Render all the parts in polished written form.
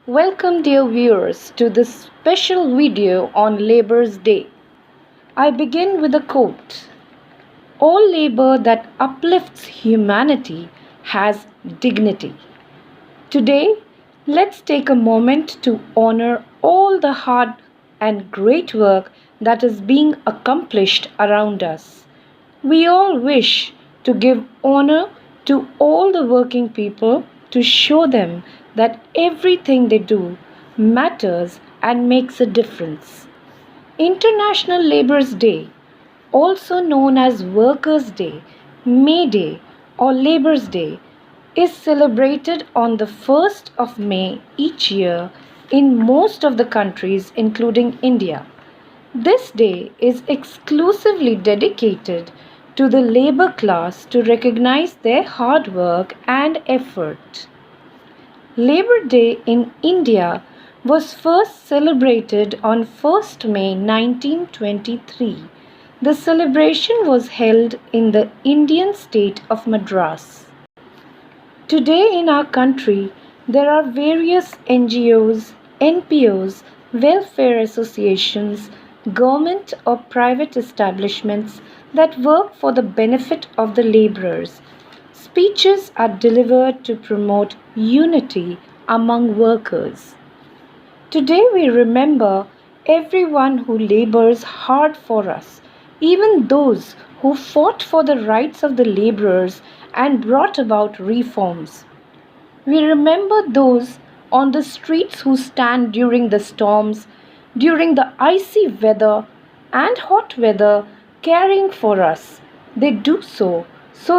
Welcome, dear viewers, to this special video on Labor's Day. I begin with a quote: all labor that uplifts humanity has dignity. Today, let's take a moment to honor all the hard and great work that is being accomplished around us. We all wish to give honor to all the working people to show them that everything they do matters and makes a difference. International Labour's Day, also known as Workers' Day, May Day, or Labour's Day, is celebrated on the 1st of May each year in most of the countries, including India. This day is exclusively dedicated to the labor class to recognize their hard work and effort. Labor Day in India was first celebrated on 1st May 1923. The celebration was held in the Indian state of Madras. Today in our country, there are various NGOs, NPOs, welfare associations, government or private establishments that work for the benefit of the laborers. Speeches are delivered to promote unity among workers. Today we remember everyone who labors hard for us, even those who fought for the rights of the laborers and brought about reforms. We remember those on the streets who stand during the storms, during the icy weather and hot weather, caring for us. They do so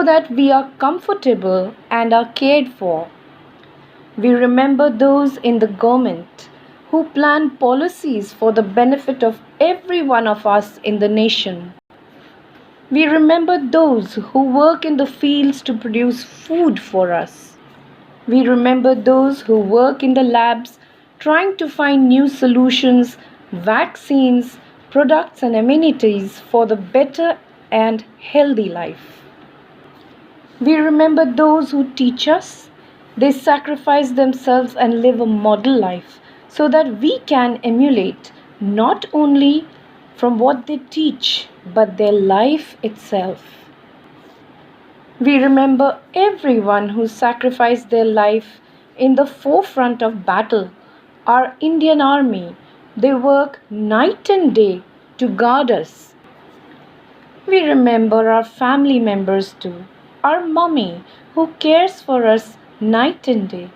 that we are comfortable and are cared for. We remember those in the government who plan policies for the benefit of every one of us in the nation. We remember those who work in the fields to produce food for us. We remember those who work in the labs trying to find new solutions, vaccines, products, and amenities for the better and healthy life. We remember those who teach us. They sacrifice themselves and live a model life so that we can emulate not only from what they teach but their life itself. We remember everyone who sacrificed their life in the forefront of battle. Our Indian Army, they work night and day to guard us. We remember our family members too. Our mummy who cares for us night and day,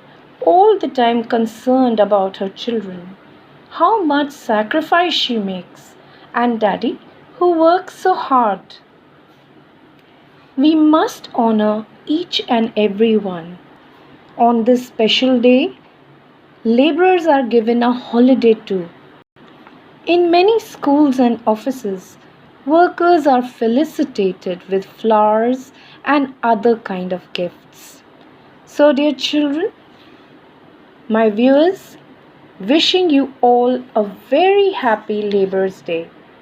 all the time concerned about her children. How much sacrifice she makes. And daddy who works so hard. We must honor each and every one. On this special day, laborers are given a holiday too. In many schools and offices, workers are felicitated with flowers and other kind of gifts. So dear children, my viewers, wishing you all a very happy Labour's Day.